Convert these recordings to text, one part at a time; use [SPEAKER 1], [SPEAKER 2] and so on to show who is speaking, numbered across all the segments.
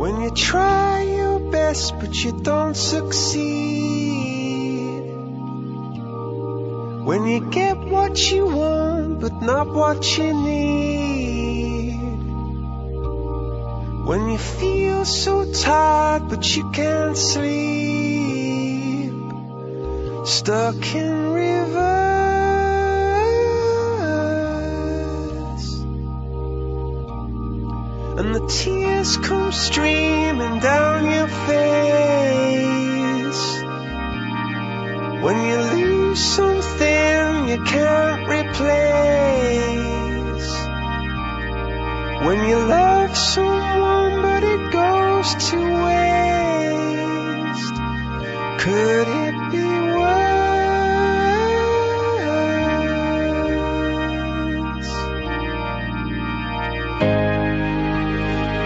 [SPEAKER 1] When you try your best but you don't succeed, when you get what you want but not what you need, when you feel so tired but you can't sleep, stuck in reverse, and the tears come streaming down your face, when you lose something you can't replace, when you love someone but it goes to waste. Could it be worse?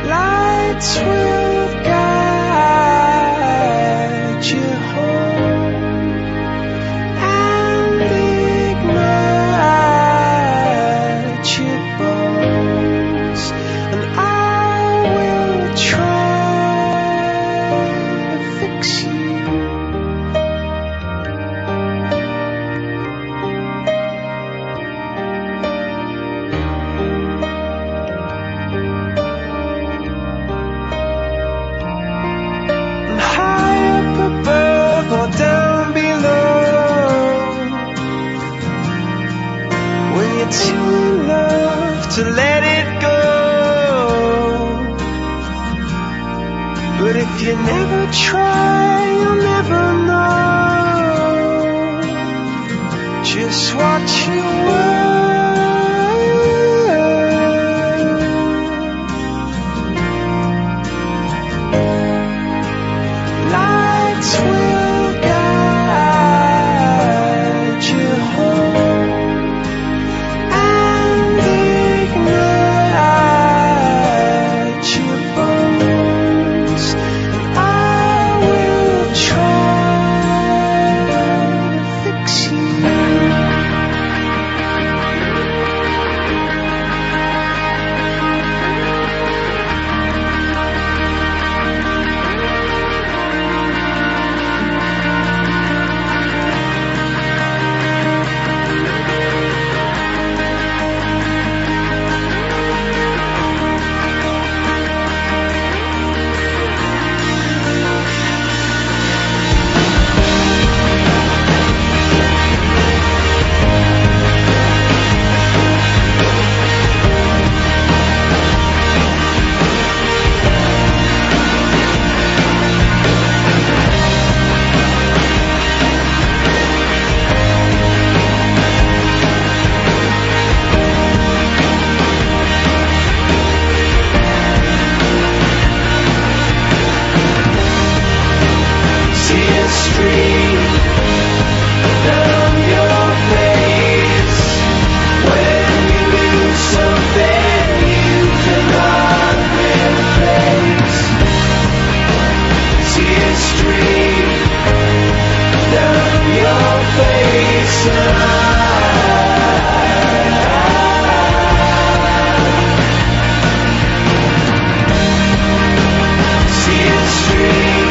[SPEAKER 1] Lights will guide you home and ignite your bones, and I will try to fix you. And high up above or down below, when you're too in love to let it go. But if you never try, you'll never know just what you were. Lights will guide you home and ignite your bones, and I will try to fix you. See a stream down your face when you lose something you cannot replace. See a stream down your face, and see a stream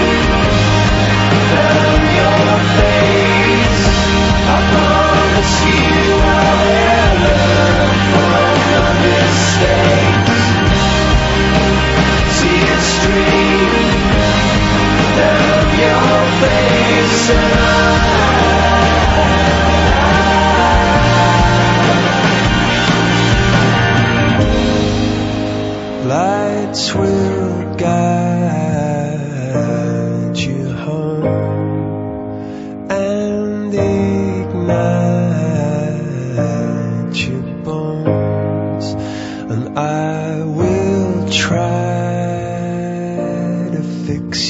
[SPEAKER 1] down your face. I promise you I will learn from your mistakes. See a stream down your face, and lights will guide you home and ignite your bones, and I will try to fix